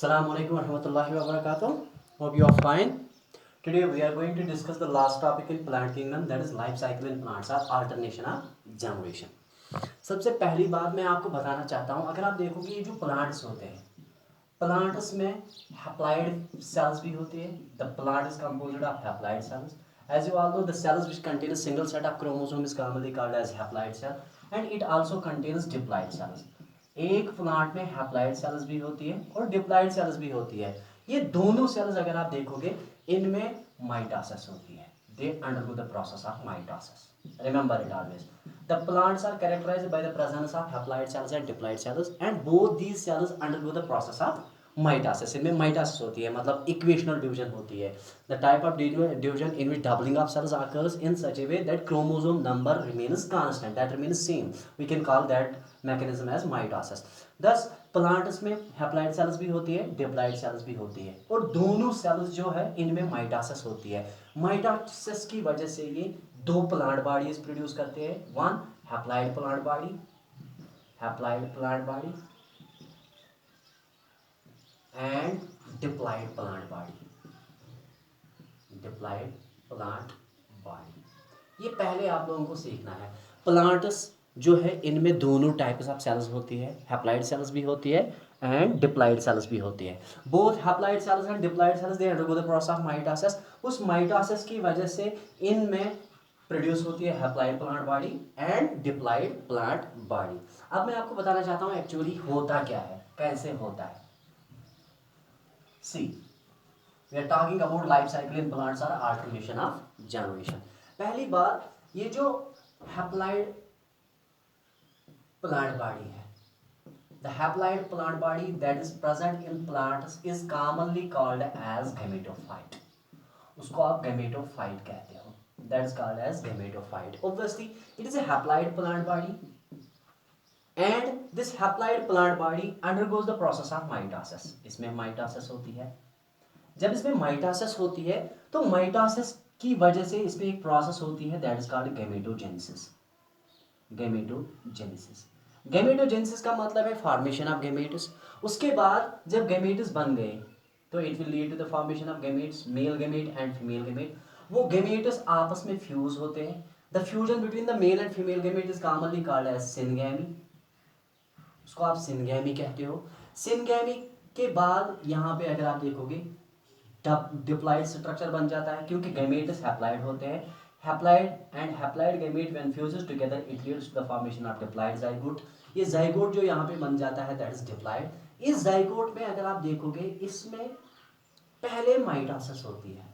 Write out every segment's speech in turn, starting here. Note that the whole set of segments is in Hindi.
Assalamu alaikum warahmatullahi wabarakatuh. Hope you are fine. Today we are going to discuss the last topic in plant kingdom, that is life cycle in plants or alternation of generation. सबसे पहली बात मैं आपको बताना चाहता हूँ, अगर आप देखोगे ये जो प्लांट्स होते हैं, प्लांट्स में हैप्लॉइड सेल्स भी होती है. The plant is composed of haploid cells. As you all know, the cells which contain a single set of chromosome is commonly called as haploid cell, and it also contains diploid cells. एक प्लांट में हैप्लॉइड सेल्स भी होती है और डिप्लॉइड सेल्स भी होती है. ये दोनों सेल्स अगर आप देखोगे इनमें माइटोसिस होती है. They undergo the process of mitosis. Remember it always. The plants are characterized by the presence of haploid cells and diploid cells, and both these cells undergo the process of mitosis. इनमें माइटोसिस होती है, मतलब इक्वेशनल डिवीजन होती है. The type of division in which doubling of cells occurs in such a way that chromosome number remains constant, that remains same. We can call that mechanism as mitosis. Thus plants में हैप्लॉइड सेल्स भी होती है, डिप्लॉइड सेल्स भी होती है, और दोनों सेल्स जो है इनमें माइटोसिस होती है. माइटोसिस की वजह से ये दो प्लांट बॉडीज प्रोड्यूस करते हैं. One haploid plant body, haploid plant body and diploid plant body, diploid plant body. ये पहले आप लोगों को सीखना है. प्लांट्स जो है इनमें दोनों टाइप्स ऑफ सेल्स होती है, हैप्लॉइड सेल्स भी होती है एंड डिप्लॉइड सेल्स भी होती है. Both haploid cells and diploid sales they undergo the process of mitosis. उस माइटोसिस की वजह से इनमें प्रोड्यूस होती है haploid plant body and diploid plant body. अब मैं आपको बताना चाहता हूँ एक्चुअली होता क्या है, कैसे होता है. See, we are talking about life cycle in plants और अल्टरनेशन ऑफ जनरेशन. पहली बात, ये जो हैप्लॉइड प्लांट बॉडी है, the haploid plant body that is present in plants is commonly called as gametophyte. उसको आप gametophyte कहते हो. That is called as gametophyte. Obviously, it is a haploid plant body, and this haploid plant body undergoes the process of mitosis. इसमें mitosis होती है. जब इसमें mitosis होती है तो mitosis की वजह से इसमें एक प्रोसेस होती है that is called gametogenesis. gametogenesis. Gametogenesis का मतलब है फॉर्मेशन ऑफ गैमेट्स. उसके बाद जब गैमेट्स बन गए तो it will lead to the formation of gametes, male gamete and female gamete. वो गैमेट्स आपस में फ्यूज होते हैं. The fusion between the male and female gamete is commonly called as syngamy. उसको आप सिनगैमी कहते हो. सिनगैमी के बाद यहाँ पे अगर आप देखोगे डिप्लॉइड स्ट्रक्चर बन जाता है, क्योंकि गैमेट्स हैप्लॉइड होते हैं. Haploid and haploid gamete when fuses together it leads to the formation of diploid zygote. ये जाइगोट जो यहाँ पे बन जाता है दैट इज डिप्लॉइड. इस जाइगोट में अगर आप देखोगे इसमें पहले माइटोसिस होती है.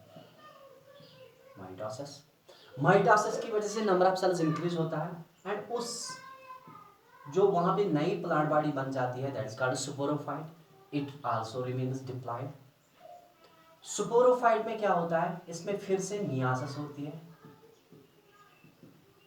माइटोसिस, माइटोसिस की वजह से नंबर ऑफ सेल्स इंक्रीज होता है, एंड उस जो वहां पे नई प्लांट बॉडी बन जाती है that is called sporophyte. It also remains diploid. Sporophyte में क्या होता है, इसमें फिर से मियासिस होती है,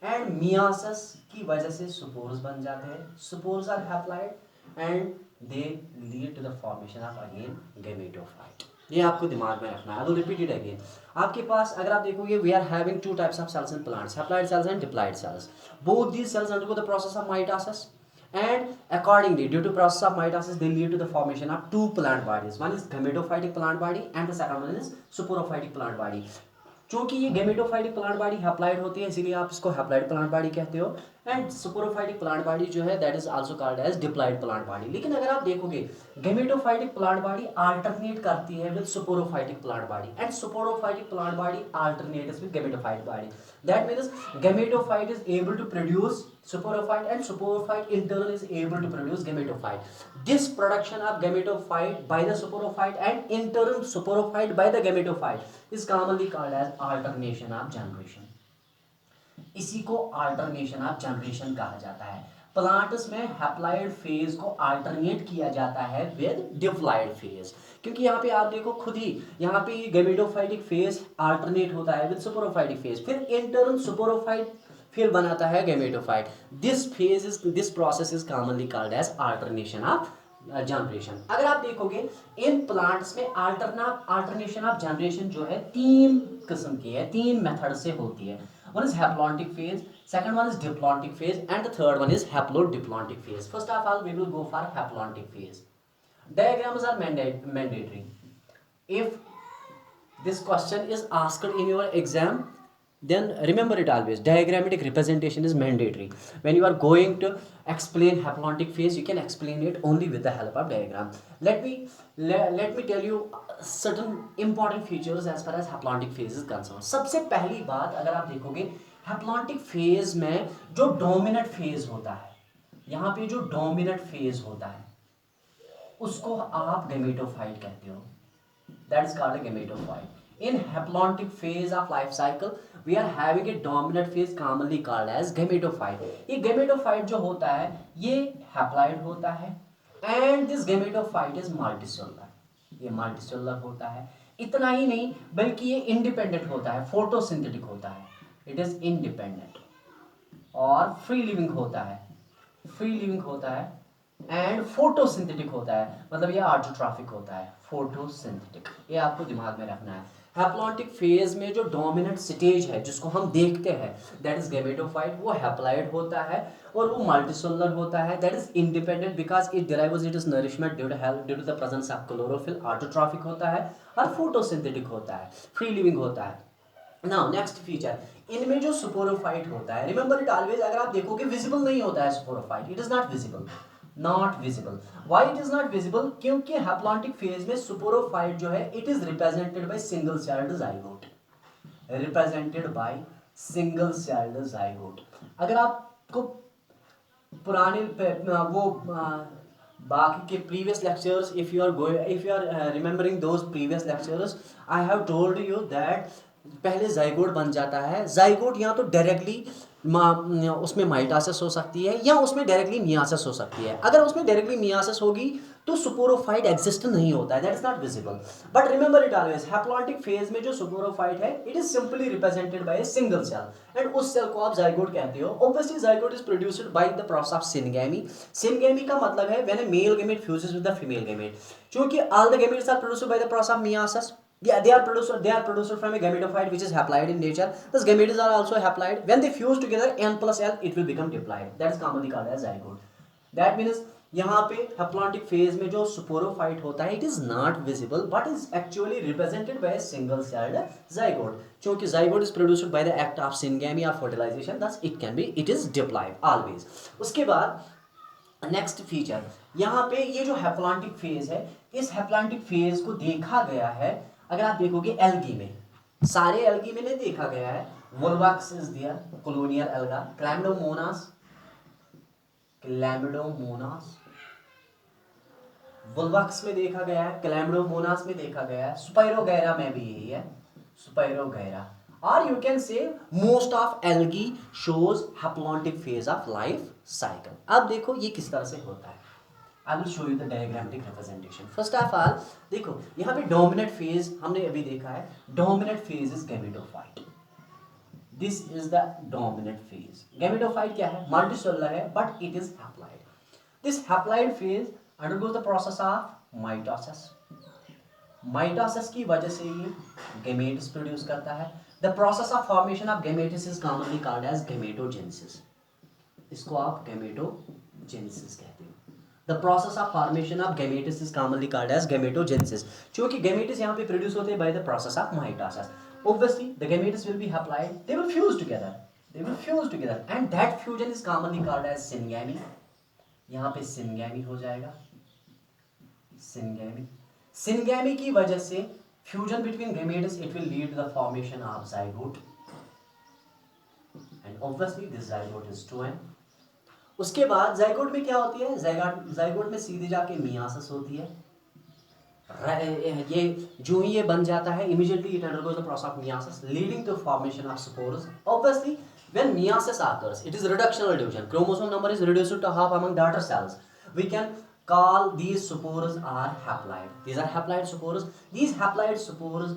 एंड मियासिस की वजह से स्पोर्स बन जाते हैं. Spores are haploid and they lead to the formation of again gametophyte. ये आपको दिमाग में रखना है. I will repeat it again. आपके पास अगर आप देखोगे we are having two types of cells in plants, haploid cells and diploid cells. Both these cells undergo the process of mitosis, and accordingly due to process of mitosis they lead to the formation of two plant bodies. One is gametophytic plant body and the second one is sporophytic plant body. चूंकि ये गेमेटोफाइटिक प्लांट बॉडी हैप्लॉइड होती है इसीलिए आप इसको हैप्लॉइड प्लांट बॉडी कहते हो, एंड स्पोरोफाइटिक प्लांट बॉडी जो है that is also called as diploid plant body. लेकिन अगर आप देखोगे गेमेटोफाइटिक प्लांट बॉडी अल्टरनेट करती है with sporophytic plant body, and sporophytic plant body alternates with gametophyte body. That means gametophyte is able to produce sporophyte and sporophyte in turn is able to produce gametophyte. This production of gametophyte by the sporophyte and in turn sporophyte by the gametophyte is commonly called as alternation of generation. इसी को alternation of generation कहा जाता है. प्लांट्स में हैप्लॉइड फेज को अल्टरनेट किया जाता है विद डिप्लॉइड फेज, क्योंकि यहाँ पे आप देखो खुद ही यहाँ पे गैमेटोफाइटिक फेज अल्टरनेट होता है विद सुपोरोफाइटिक फेज, फिर इंटरन सुपोरोफाइट फिर बनाता है gametophyte. This process is commonly called as alternation of generation. अगर आप देखोगे इन प्लांट्स में अल्टरनेशन ऑफ जनरेशन जो है तीन किस्म की है, तीन मेथड से होती है. One is haplontic phase, second one is diplontic phase, and the third one is haplodiplontic phase. First of all, we will go for haplontic phase. Diagrams are mandatory. If this question is asked in your exam, then remember it always. Diagrammatic representation is mandatory. When you are going to explain haplontic phase, you can explain it only with the help of diagram. Let me tell you certain important features as far as haplontic phase is concerned. सबसे पहली बात अगर आप देखोगे haplontic phase में जो dominant phase होता है, यहाँ पे जो dominant phase होता है उसको आप gametophyte कहते हो. That is called a gametophyte. In haplontic phase of life cycle, we are having a dominant phase commonly called as gametophyte. ये gametophyte जो होता है ये haploid होता है and this gametophyte is multicellular. ये multicellular होता है. इतना ही नहीं बल्कि ये independent होता है, photosynthetic होता है. It is independent और free living होता है. free living होता है एंड फोटोसिंथेटिक होता है, मतलब ये ऑटोट्रॉफिक होता है, फोटोसिंथेटिक. ये आपको दिमाग में रखना है. हैप्लॉन्टिक फेज में जो डोमिनेंट स्टेज है जिसको हम देखते हैं दैट इज गेमेटोफाइट, वो हैप्लॉइड होता है और वो मल्टीसेलुलर होता है. That is independent because it derives its nourishment due to the presence of chlorophyll. Autotrophic होता है और फोटोसिंथेटिक होता है, फ्री लिविंग होता है. नाउ नेक्स्ट फीचर, इनमें जो स्पोरोफाइट होता है, रिमेंबर इट ऑलवेज, अगर आप देखोगे विजिबल नहीं होता है sporophyte. It is not visible. Not visible. Why it is not visible? क्योंकि हैप्लॉन्टिक फेज में स्पोरोफाइट जो है it is represented by single celled zygote. Represented by single celled zygote. अगर आपको पुराने वो बाकी के previous lectures, if you are remembering those previous lectures, I have told you that पहले जाइगोट बन जाता है. जाइगोट या तो डायरेक्टली उसमें माइटोसिस हो सकती है या उसमें डायरेक्टली मियासिस हो सकती है. अगर उसमें डायरेक्टली मियासिस होगी तो स्पोरोफाइट एग्जिस्ट नहीं होता है, that is not visible. But remember it always, haplontic phase में जो स्पोरोफाइट है it is simply represented by a single cell and उस सेल को आप जाइगोट कहते हो. Obviously zygote is produced by the process of syngamy. Syngamy का मतलब है when a male gamete fuses with the female gamete. क्योंकि all the gametes are produced by the process of meiosis. Yeah, they are produced from a gametophyte which is haploid in nature. Thus gametes are also haploid. When they fuse together, N plus L, it will become diploid. That is commonly called as zygote. That means यहाँ पे haplontic phase में जो sporophyte होता है, it is not visible, but is actually represented by a single celled zygote. क्योंकि zygote is produced by the act of syngamy or fertilization, thus it is diploid always. उसके बाद नेक्स्ट फीचर, यहाँ पे ये जो हैप्लॉन्टिक फेज है, इस हैप्लॉन्टिक फेज को देखा गया है, अगर आप देखोगे एल्गी में, सारे एल्गी में नहीं देखा गया है. वोल्वाक्स इज देयर, कोलोनियल एल्गा, क्लैमिडोमोनास वोल्वाक्स में देखा गया है, क्लैमिडोमोनास में देखा गया है, स्पाइरोगैरा में भी यही है, स्पाइरोगैरा. और यू कैन से most of algae shows haplontic phase of life cycle. अब देखो ये किस तरह से होता है. I will show you the diagrammatic representation. First of all, देखो यहाँ पे dominant phase हमने अभी देखा है. Dominant phase is gametophyte. This is the dominant phase. Gametophyte क्या है? Multicellular है, but it is haploid. This haploid phase undergoes the process of mitosis. Mitosis की वजह से ये gametes produce करता है. The process of formation of gametes is commonly called as gametogenesis. इसको आप gametogenesis कहते हो. The process of formation of gametes is commonly called as gametogenesis. क्योंकि gametes यहाँ पे produce होते हैं by the process of mitosis. Obviously, the gametes will be haploid. They will fuse together. And that fusion is commonly called as syngamy. यहाँ पे syngamy हो जाएगा. Syngamy की वजह से fusion between gametes it will lead to the formation of zygote. And obviously, this zygote is 2n. उसके बाद जाइगोट में क्या होती है? जाइगोट में सीधे जाके मियासिस होती है. ये जो ही ये बन जाता है, immediately it undergoes the process of meiosis leading to formation of spores. Obviously, when meiosis occurs, it is reductional division. Chromosome number is reduced to half among daughter cells. We can call these spores are haploid. These are haploid spores. These haploid spores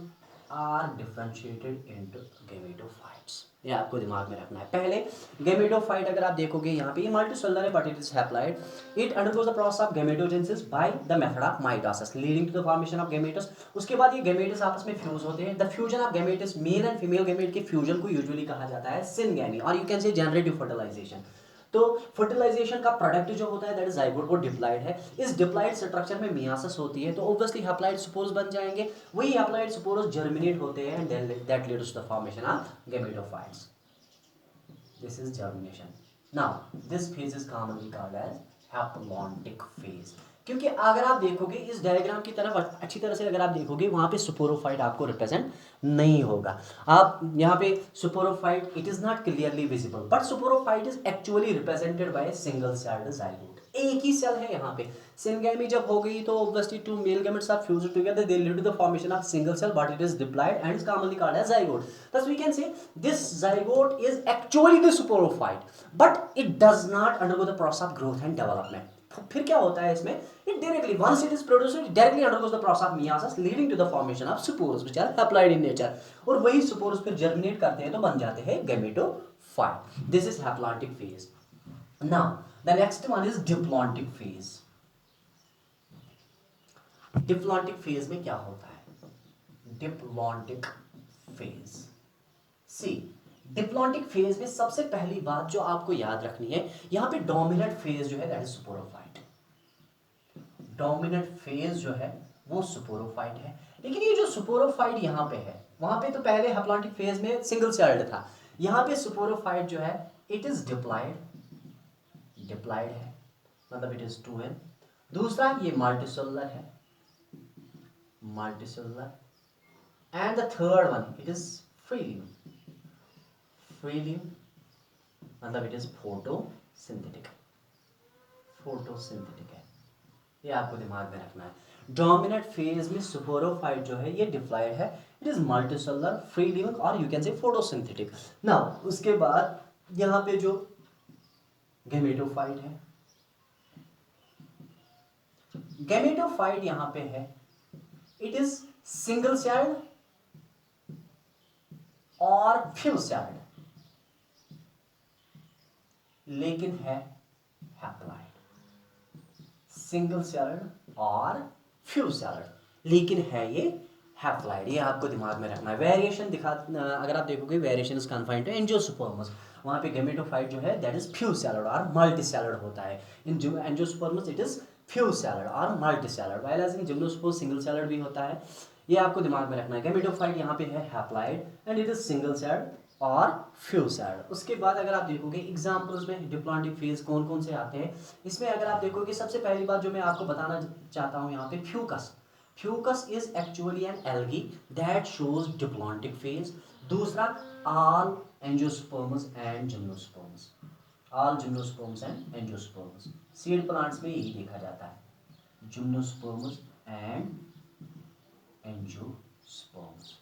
are differentiated into gametophytes. ये आपको दिमाग में रखना है. पहले गेमेटोफाइट अगर आप देखोगे यहाँ पे ये मल्टीसेलुलर है but it is haploid. It undergoes the process of gametogenesis by the method of mitosis leading to the formation of gametes. उसके बाद ये गेमेटस आपस में फ्यूज होते हैं. The fusion of gametes, male and female gamete के फ्यूजन को यूजुअली कहा जाता है सिनगैमी और you can say generative fertilization. तो फर्टिलाइजेशन का प्रोडक्ट जो होता है दैट इज जाइगोट, वो डिप्लॉइड है। इस डिप्लॉइड स्ट्रक्चर में मियासिस होती है, तो ऑब्वियसली हैप्लॉइड स्पोर्स बन जाएंगे। वही हैप्लॉइड स्पोर्स जर्मिनेट होते हैं and that leads to the formation of gametophytes. This is germination. Now this phase is commonly called as haplontic phase. क्योंकि अगर आप देखोगे इस डायग्राम की तरफ अच्छी तरह से अगर आप देखोगे वहाँ पे स्पोरोफाइट आपको रिप्रेजेंट नहीं होगा। आप यहाँ पे sporophyte it is not clearly visible, but sporophyte is actually represented by single celled zygote. एक ही सेल है यहाँ पे। सिनगैमी जब हो गई तो obviously two male gametes are fused together, they lead to the formation of single cell, but it is diploid and is commonly called as zygote. thus we can say this zygote is actually the sporophyte, but it does not undergo the process of growth and development. फिर क्या होता है इसमें, it directly once it is produced it directly undergoes the process of meiosis leading to the formation of spores which are haploid in nature, और वही spores फिर germinate करते हैं तो बन जाते हैं gametophyte. This is haplontic phase. Now the next one is diplontic phase. diplontic phase में क्या होता है? diplontic phase, सी डिप्लॉन्टिक फेज में सबसे पहली बात जो आपको याद रखनी है, यहां पे डोमिनेंट फेज जो है that is sporophyte. Dominant phase जो है वो स्पोरोफाइट है, लेकिन ये जो स्पोरोफाइट यहां पे है, वहां पे तो पहले हैप्लॉन्टिक फेज में सिंगल सेल्ड था, यहां पे स्पोरोफाइट जो है इट इज डिप्लॉइड, डिप्लॉइड है मतलब इट इज 2n। दूसरा ये मल्टीसेलुलर है, multicellular, and the third one it is free living, free living मतलब इट इज फोटोसिंथेटिक, फोटोसिंथेटिक है, ये आपको दिमाग में रखना है। डोमिनेंट फेज में स्पोरोफाइट जो है ये डिप्लॉइड है, it is multicellular, free living और you can say photosynthetic. Now उसके बाद यहाँ पे जो गैमेटोफाइट है, गैमेटोफाइट यहाँ पे है इट इज सिंगल सेल्ड और फ्यू सेल्ड, लेकिन है हैप्लॉइड। सिंगल सेल्ड और फ्यू सेल्ड लेकिन है ये हैप्लॉइड, ये आपको दिमाग में रखना है। वेरिएशन दिखा अगर आप देखोगे variation is confined to angiosperms, वहां पे गैमेटोफाइट जो है दैट इज फ्यू सेल्ड और मल्टी सेल्ड होता है। In angiosperms it is few celled और multi celled, while as in gymnosperm single celled भी होता है। ये आपको दिमाग में रखना है। गैमेटोफाइट यहाँ पे है haploid and it is single celled और फ्यू सेल्ड। उसके बाद अगर आप देखोगे एग्जाम्पल्स में डिप्लॉन्टिक फेज कौन कौन से आते हैं, इसमें अगर आप देखोगे सबसे पहली बात जो मैं आपको बताना चाहता हूँ यहाँ पे fucus. Fucus is actually an algae that shows diplontic phase. दूसरा all angiosperms and gymnosperms, all gymnosperms and angiosperms, seed plants में यही देखा जाता है, जिम्नोस्पर्म्स एंड एंजियोस्पर्म्स।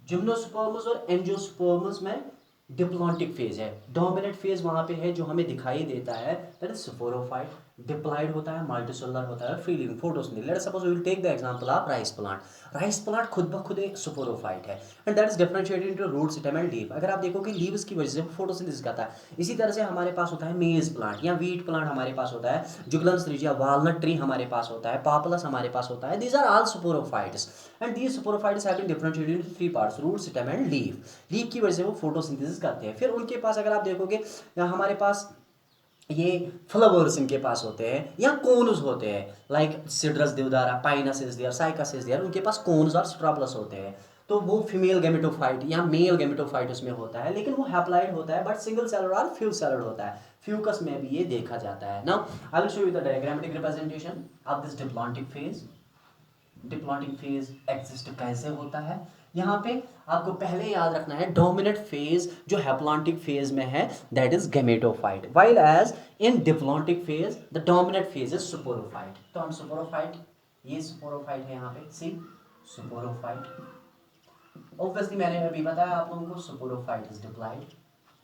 जिम्नोस्पर्म्स और एंजियोस्पर्म्स में डिप्लॉन्टिक फेज है। डोमिनेंट फेज वहां पे है जो हमें दिखाई देता है दैट इज स्पोरोफाइट, डिप्लॉइड होता है, मल्टीसेलुलर होता है, free living, photosynthetic. Let us suppose we will take the example of rice plant. Rice plant खुद ब खुद एक स्पोरोफाइट है and that is differentiated into root, stem and leaf. अगर आप देखोगे लीव्स की वजह से फोटोसिंथेसिस करता है। इसी तरह से हमारे पास होता है मेज प्लांट या वीट प्लांट हमारे पास होता है, जुगलन्स रिजिया वालनट ट्री हमारे पास होता है, पापलस हमारे पास होता है। These are all sporophytes and these sporophytes have been differentiated into three parts, root, stem and leaf. Leaf की वजह से वो फोटोसिंथेसिस करते हैं। फिर उनके पास अगर आप देखोगे हमारे पास ये फ्लावर्स इनके पास होते हैं या कोन्स होते हैं, like cedrus deodara, pinus is there, cycas is there, उनके पास कोन्स और स्ट्रॉबलस होते हैं। तो वो फीमेल गैमेटोफाइट या मेल गैमेटोफाइट उसमें होता है, लेकिन वो हैप्लॉइड होता है बट सिंगल सेलुलर और फ्यू सेलुलर होता है। फ्यूकस में भी ये देखा जाता है। Now I will show you the diagrammatic representation of this diplontic phase. Diplontic phase exist कैसे होता है, यहाँ पे आपको पहले याद रखना है डोमिनेंट फेज जो हैप्लॉन्टिक फेज में है that is gametophyte, while as in diplontic phase the dominant phase is sporophyte. तो हम स्पोरोफाइट, ये स्पोरोफाइट है यहाँ पे, सी स्पोरोफाइट। ऑब्वियसली मैंने अभी बताया आप लोगों को स्पोरोफाइट इज डिप्लॉइड,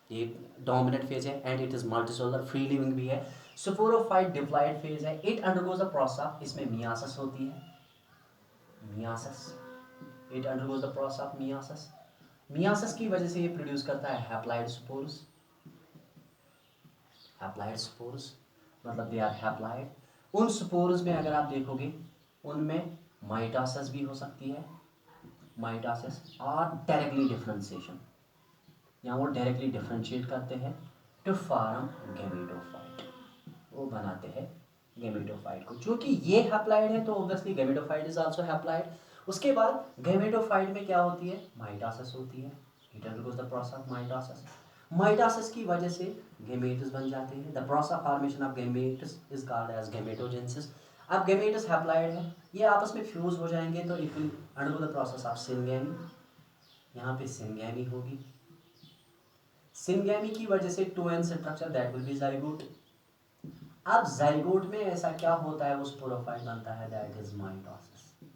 ये डोमिनेंट फेज है and it is multicellular, free living भी है। स्पोरोफाइट डिप्लॉइड फेज है, इट अंडरगोज द प्रोसेस, इसमें मियासिस होती है, myiasis, it undergoes the process of myiasis. Myiasis की वजह से ये प्रोड्यूस करता है हैप्लॉइड स्पोर्स, हैप्लॉइड स्पोर्स मतलब दे आर हैप्लॉइड। उन स्पोर्स में अगर आप देखोगे उनमें माइटोसिस भी हो सकती है, माइटोसिस और डायरेक्टली डिफरेंशिएशन, यहाँ वो डायरेक्टली डिफरेंशिएट करते हैं टू फॉर्म गैमेटोफाइट, वो बनाते हैं गैमेटोफाइट को। चूंकि ये हैप्लॉइड है तो obviously gametophyte is also haploid. उसके बाद गैमेटोफाइट में क्या होती है, माइटोसिस होती है। It undergoes the process of mitosis. Mitosis की वजह से गैमेट्स बन जाते हैं। The process of formation of gametes is called as gametogenesis. अब गैमेट्स हैप्लॉइड है, ये आपस में फ्यूज हो जाएंगे तो it will undergo the process of syngamy. यहाँ पे सिनगैमी होगी। सिनगैमी की वजह से 2n structure that will be zygote. अब जाइगोट में ऐसा क्या होता है, वो स्पोरोफाइट बनता है, that is mitosis.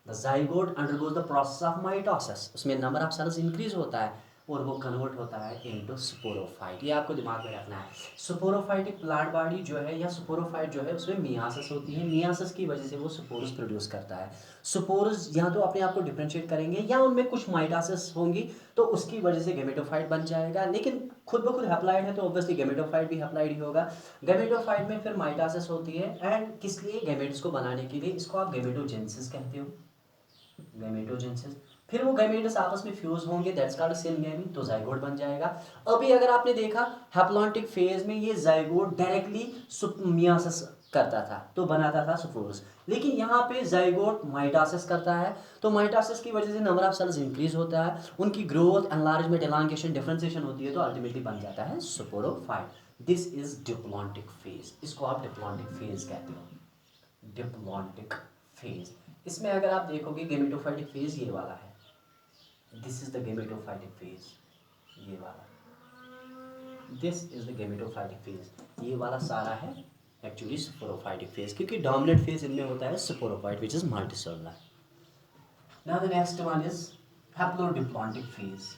The zygote undergoes the process of mitosis, उसमें नंबर ऑफ सेल्स इंक्रीज होता है और वो कन्वर्ट होता है इनटू स्पोरोफाइट। ये आपको दिमाग में रखना है। स्पोरोफाइटिक प्लांट बॉडी जो है या स्पोरोफाइट जो है उसमें मियासिस होती है। मियासिस की वजह से वो स्पोर्स प्रोड्यूस करता है। स्पोर्स या तो अपने आप को डिफरेंशिएट करेंगे या उनमें कुछ माइटोसिस होंगी तो उसकी वजह से गैमेटोफाइट बन जाएगा। लेकिन खुद ब खुद हैप्लॉइड है तो ऑब्वियसली गैमेटोफाइट भी हैप्लॉइड ही होगा। गैमेटोफाइट में फिर माइटोसिस होती है एंड किस लिए, गैमेट्स को बनाने के लिए। इसको आप गैमेटोजेनेसिस कहते हो, गैमेटोजेनेसिस। फिर वो गैमेट्स आपस में फ्यूज होंगे, दैट्स कॉल्ड सिनगैमी, तो जाइगोट बन जाएगा। अभी अगर आपने देखा हैप्लॉन्टिक फेज में ये जाइगोट डायरेक्टली मियासिस करता था तो बनाता था स्पोर्स, लेकिन यहाँ पे जाइगोट माइटोसिस करता है तो माइटोसिस की वजह से नंबर ऑफ सेल्स इंक्रीज होता है, उनकी ग्रोथ, एनलार्जमेंट, एलांगेशन, डिफरेंशिएशन होती है तो अल्टीमेटली बन जाता है sporophyte. This is diplontic phase, इसको आप डिप्लॉन्टिक फेज कहते हो, डिप्लॉन्टिक फेज। इसमें अगर आप देखोगे गैमेटोफाइटिक फेज ये वाला है, this is the gametophytic phase, ये वाला, this is the gametophytic phase, ये वाला सारा है एक्चुअली स्पोरोफाइटिक फेज, क्योंकि डोमिनेंट फेज इनमें होता है sporophyte which is multicellular. Now the next one is haplodiplontic phase.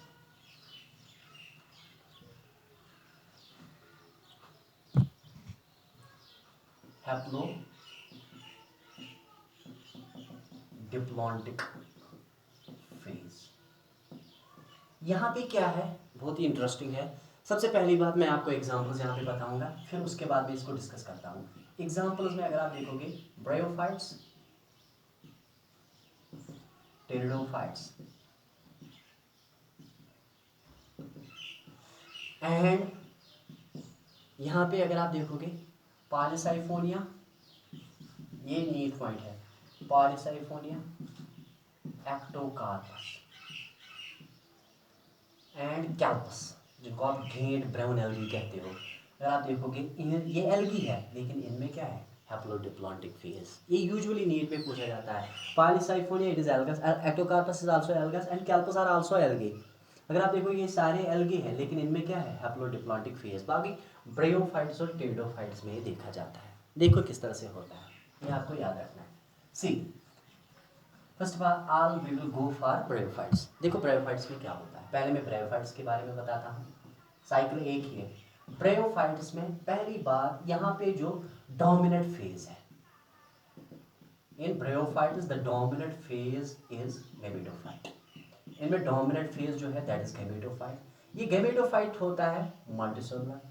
Haplodiplontic phase, यहाँ पे क्या है, बहुत ही इंटरेस्टिंग है। सबसे पहली बात मैं आपको एग्जांपल्स यहाँ पे बताऊंगा, फिर उसके बाद में इसको डिस्कस करता हूँ। एग्जांपल्स में अगर आप देखोगे, ब्रायोफाइट्स, टेरिडोफाइट्स एंड यहाँ पे अगर आप देखोगे पॉलीसाइफोनिया, ये नीड पॉइंट है, पॉलीसाइफोनिया, एक्टोकार्पस एंड कैल्पस, जिनको आप ग्रेट ब्राउन एल्गी कहते हो। अगर आप देखोगे ये एल्गी है लेकिन इनमें क्या है, हैप्लोडिप्लॉन्टिक फेज। ये यूजुअली नीट में पूछा जाता है। Polysiphonia it is algas, ectocarpus is also algas and kelps are also algae. अगर आप देखो ये सारे एल्गी हैं लेकिन इनमें क्या है, हैप्लोडिप्लॉन्टिक फेज। बाकी ब्रायोफाइट्स और टेरिडोफाइट्स में ये देखा जाता है। देखो किस तरह से होता है, ये आपको याद रखना है। See first of all we will go for bryophytes. देखो ब्रायोफाइट्स में क्या होता है, पहले मैं ब्रायोफाइट्स के बारे में बताता हूँ। साइकिल एक ही है। ब्रायोफाइट्स में पहली बात यहाँ पे जो डोमिनेंट फेज है, in bryophytes the dominant phase is gametophyte. इनमें डोमिनेंट फेज जो है दैट इज गैमेटोफाइट। ये गैमेटोफाइट होता है multicellular,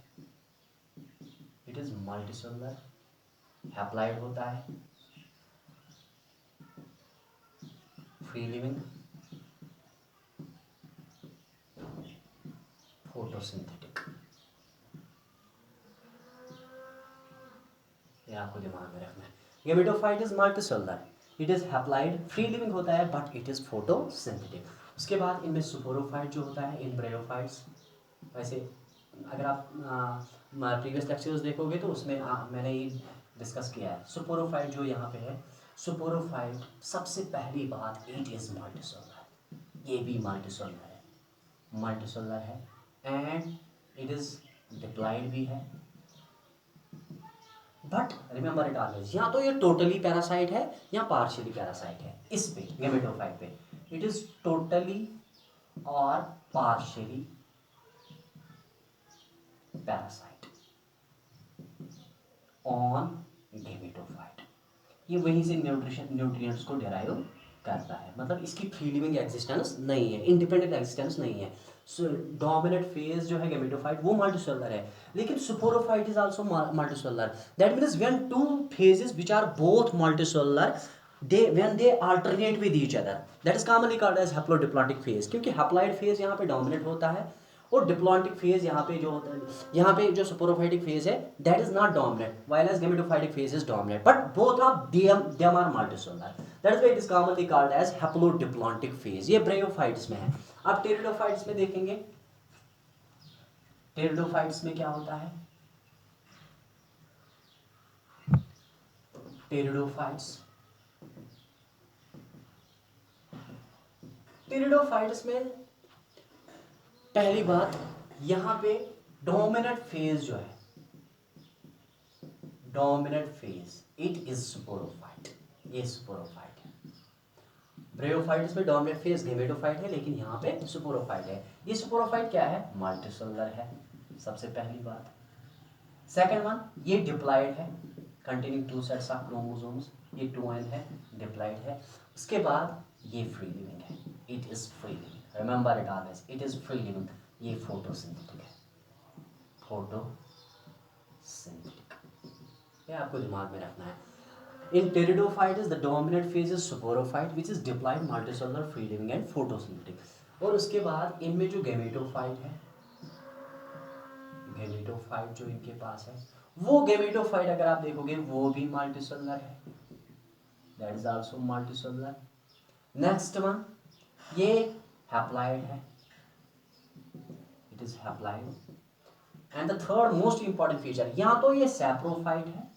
it is multicellular, haploid होता है, फ्री लिविंग, फोटोसिंथेटिक। ये आपको दिमाग में रखना है। Gametophyte is multicellular, it is haploid, free living होता है बट इट इज फोटोसिंथेटिक। उसके बाद इनमें स्पोरोफाइट जो होता है इन ब्रायोफाइट्स, वैसे अगर आप प्रीवियस लेक्चर्स देखोगे तो उसमें मैंने ये डिस्कस किया है। स्पोरोफाइट जो यहाँ पे है, स्पोरोफाइट सबसे पहली बात इट इज मल्टीसेलुलर, ये भी मल्टीसेलुलर है, मल्टीसेलुलर है एंड इट इज डिप्लॉइड भी है। बट रिमेंबर इट ऑलवेज, या तो ये टोटली पैरासाइट है या पार्शियली पैरासाइट है। इस पे गैमेटोफाइट पे इट इज टोटली और पार्शियली पैरासाइट ऑन गैमेटोफाइट। ये वहीं से न्यूट्रिएंट्स को डिराइव करता है, मतलब इसकी फ्री लिविंग एग्जिस्टेंस नहीं है, इंडिपेंडेंट एग्जिस्टेंस नहीं है। डोमिनेंट फेज जो है गैमेटोफाइट वो मल्टीसेलुलर है, लेकिन sporophyte is also multicellular. That means when two phases which are both multicellular, when they alternate with each other, that is commonly called as haplodiploidic phase। क्योंकि हैप्लॉइड फेज यहाँ पे डोमिनेट होता है और डिप्लॉन्टिक फेज यहाँ पे जो होता है, यहाँ पे जो स्पोरोफाइटिक फेज है that is not dominant, while as gametophytic phase is dominant, but both of them are multicellular, that is why it is commonly called as haplodiplontic phase. ये ब्रायोफाइट्स में है। अब टेरिडोफाइट्स में देखेंगे, टेरिडोफाइट्स में क्या होता है, टेरिडोफाइट्स टेरिडोफाइट्स में पहली बात यहाँ पे डोमिनेंट फेज जो है, dominant phase it is sporophyte, ये स्पोरोफाइट है। ब्रायोफाइट्स में डोमिनेंट फेज गेमेटोफाइट है, लेकिन यहाँ पे स्पोरोफाइट है। ये स्पोरोफाइट क्या है, मल्टीसेलुलर है, सबसे पहली बात। सेकंड वन, ये डिप्लॉइड है, कंटेनिंग 2 सेट्स ऑफ क्रोमोसोम्स, ये 2n है, डिप्लॉइड है। उसके बाद ये फ्री लिविंग है, it is free living, remember it always, it is free living. ये फोटोसिंथेटिक है, फोटोसिंथेटिक, ये आपको दिमाग में रखना है। In pteridophytes, the dominant phase is sporophyte, which is diploid, multicellular, free living and photosynthetic। और उसके बाद इनमें जो गेमेटोफाइट है, गेमेटोफाइट जो इनके पास है, वो गेमेटोफाइट अगर आप देखोगे वो भी मल्टीसेलुलर है, that is also multicellular. Next one, ये हैप्लॉइड है, it is haploid. And the third most important feature, या तो ये सैप्रोफाइट है,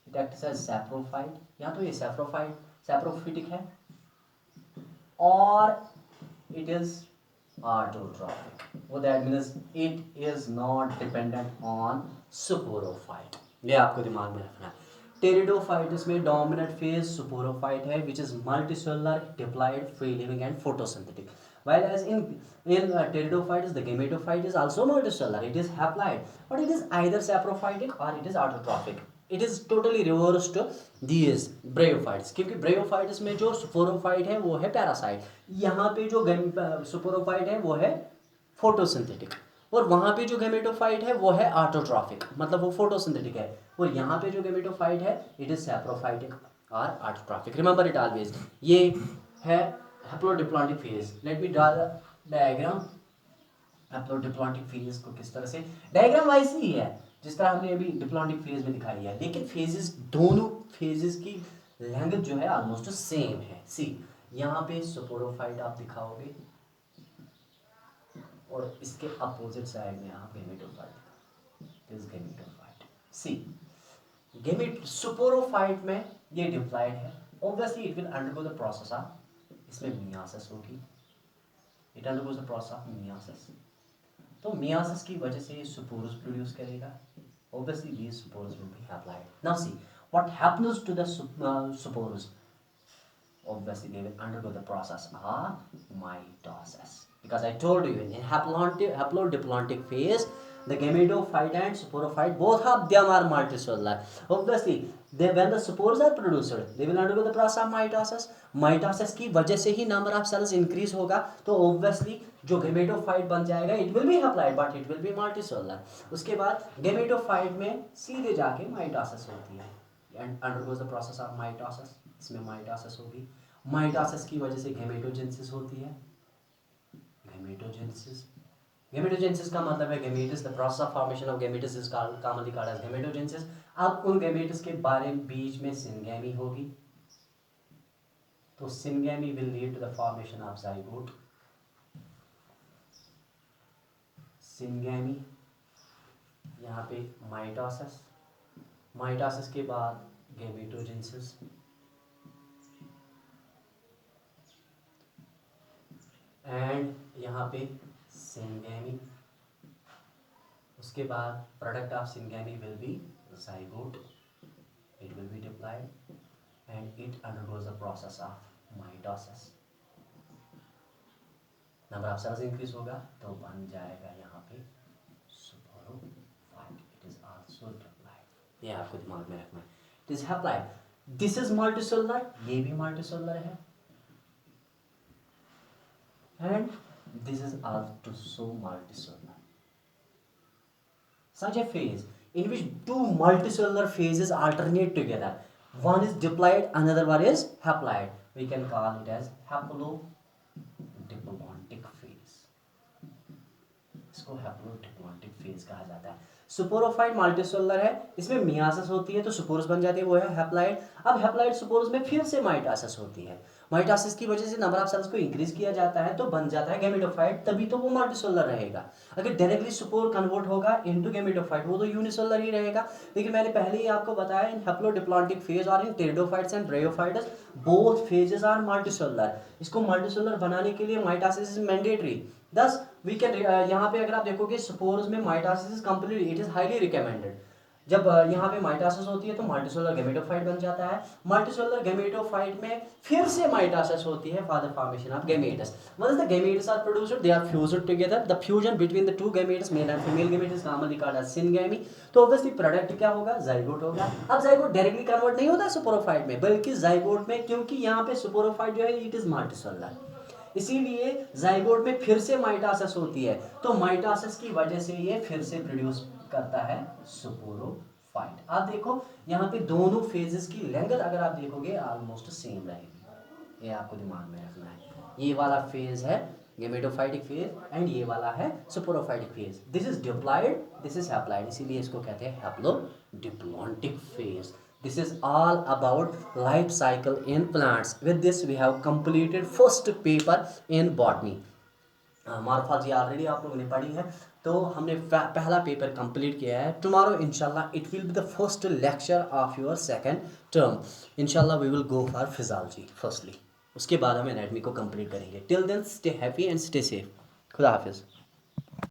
इट एक्ट्स एज सैप्रोफाइट, या तो ये सैप्रोफाइट सैप्रोफिटिक है, और इट इज autotrophic, वो that means it is not dependent on sporophyte. ये आपको दिमाग में रखना है। टेरिडोफाइट्स में डोमिनेंट फेज स्पोरोफाइट है, which is multicellular, diploid, free living and photosynthetic, while as in pteridophytes the gametophyte is also multicellular, it is haploid, but it is either saprophytic or it is autotrophic, it is totally reverse to these bryophytes, क्योंकि ब्रायोफाइट्स में जो स्पोरोफाइट है वो है पैरासाइट, यहाँ पे जो स्पोरोफाइट है वो है फोटोसिंथेटिक, और वहाँ पे जो गेमेटोफाइट है वो है ऑटोट्रॉफिक, मतलब वो फोटोसिंथेटिक है, और यहाँ पे जो गेमेटोफाइट है इट इज सैप्रोफाइटिक और ऑटोट्रॉफिक। रिमेंबर इट ऑलवेज, ये है haplodiplontic phase. Let me draw the diagram. Haplodiplontic phase को किस तरह से, डायग्राम वाइज ही है जिस तरह हमने अभी डिप्लॉन्टिक फेज में दिखाई है, लेकिन फेजेस, दोनों फेजेस की लेंथ जो है ऑलमोस्ट सेम है। सी, यहाँ पे स्पोरोफाइट आप दिखाओगे और इसके अपोजिट साइड में आप gametophyte, this gametophyte. See, gamete sporophyte में ये डिप्लॉइड है, obviously it will undergo the process of, इसमें मियासिस होगी, it undergoes the process of meiosis, तो मियासिस की वजह से ये स्पोर्स प्रोड्यूस करेगा, obviously these spores will be haploid. Now see what happens to the spores, obviously they will undergo the process of mitosis, because I told you in haplodiplontic phase the gametophyte and sporophyte both of them are multicellular, obviously they, when the spores are produced they will undergo the process of mitosis, mitosis की वजह से ही number of cells increase होगा, तो obviously जो गेमेटोफाइट बन जाएगा it will B haploid but it will B multicellular. उसके बाद गेमेटोफाइट में सीधे जाके माइटोसिस होती है, and undergoes the process of mitosis, इसमें माइटोसिस होगी, माइटोसिस की वजह से गेमेटोजेनेसिस होती है, गेमेटोजेनेसिस, गेमेटोजेनेसिस का मतलब है gametes, the process of formation of gametes is commonly called as gametogenesis. अब उन गेमेट्स के बारे में बीच में सिनगैमी होगी, तो syngamy will lead to the formation of zygote, syngamy, यहाँ पे माइटोसिस, माइटोसिस के बाद गेमेटोजेनेसिस, एंड यहाँ पे सिनगैमी, उसके बाद product of syngamy will be zygote, it will be diploid and it undergoes the process of mitosis, number of cells increase होगा तो बन जाएगा यहाँ पे sporophyte, it is also diploid, ये आपको दिमाग में रखना है, it is haploid, this is multicellular, ये भी मल्टीसेलुलर है, and this is also multicellular. Such a phase in which two multicellular phases alternate together, one is diploid, another one is haploid, we can call it as haplodiplontic phase, इसको हैप्लोडिप्लॉन्टिक फेज कहा जाता है। स्पोरोफाइट मल्टीसेलुलर है, इसमें मियासिस होती है तो स्पोर्स बन जाती है, वो है हैप्लॉइड। अब हैप्लॉइड स्पोर्स में फिर से माइटोसिस होती है, माइटोसिस की वजह से नंबर ऑफ सेल्स को इंक्रीज किया जाता है तो बन जाता है गैमेटोफाइट, तभी तो वो मल्टीसेलुलर रहेगा। अगर डायरेक्टली स्पोर कन्वर्ट होगा इनटू गैमेटोफाइट वो तो यूनिसेलुलर ही रहेगा। लेकिन मैंने पहले ही आपको बताया इन हैप्लोडिप्लॉन्टिक फेज और in pteridophytes and bryophytes both phases are multicellular. इसको मल्टीसेलुलर बनाने के लिए mitosis is mandatory. Thus we can यहाँ पे अगर आप देखोगे स्पोर्स में mitosis is complete, it is highly recommended. जब यहाँ पे माइटोसिस होती है तो मल्टीसेलुलर गैमेटोफाइट बन जाता है। मल्टीसेलुलर गैमेटोफाइट में फिर से माइटोसिस होती है for the formation of gametes. Once the gametes are produced, they are fused together. The fusion between the two gametes, male and female gametes, is commonly called as syngamy. तो obviously प्रोडक्ट क्या होगा, जाइगोट होगा। अब जाइगोट डायरेक्टली कन्वर्ट नहीं होता स्पोरोफाइट में, बल्कि जाइगोट में, क्योंकि यहाँ पे स्पोरोफाइट जो है इट इज मल्टीसेलुलर, इसीलिए जाइगोट में फिर से माइटोसिस होती है, तो माइटोसिस की वजह से ये फिर से प्रोड्यूस करता है स्पोरोफाइट। आप देखो यहाँ पे दोनों फेजेस की लेंथ अगर आप देखोगे ऑलमोस्ट सेम रहेगी, ये आपको दिमाग में रखना है। ये वाला फेज है गैमेटोफाइटिक फेज एंड ये वाला है sporophytic phase. This is diploid, this is haploid, इसीलिए इसको कहते हैं haplodiplontic phase. This is all about life cycle in plants. With this we have completed first paper in botany. Morphology already आप लोगों ने पढ़ी है, तो हमने पहला पेपर कंप्लीट किया है। टुमारो इंशाल्लाह it will be the first lecture of your second term. इंशाल्लाह we will go for physiology firstly, उसके बाद हम एनाटॉमी को कंप्लीट करेंगे। Till then stay happy and stay safe. खुदा हाफिज़।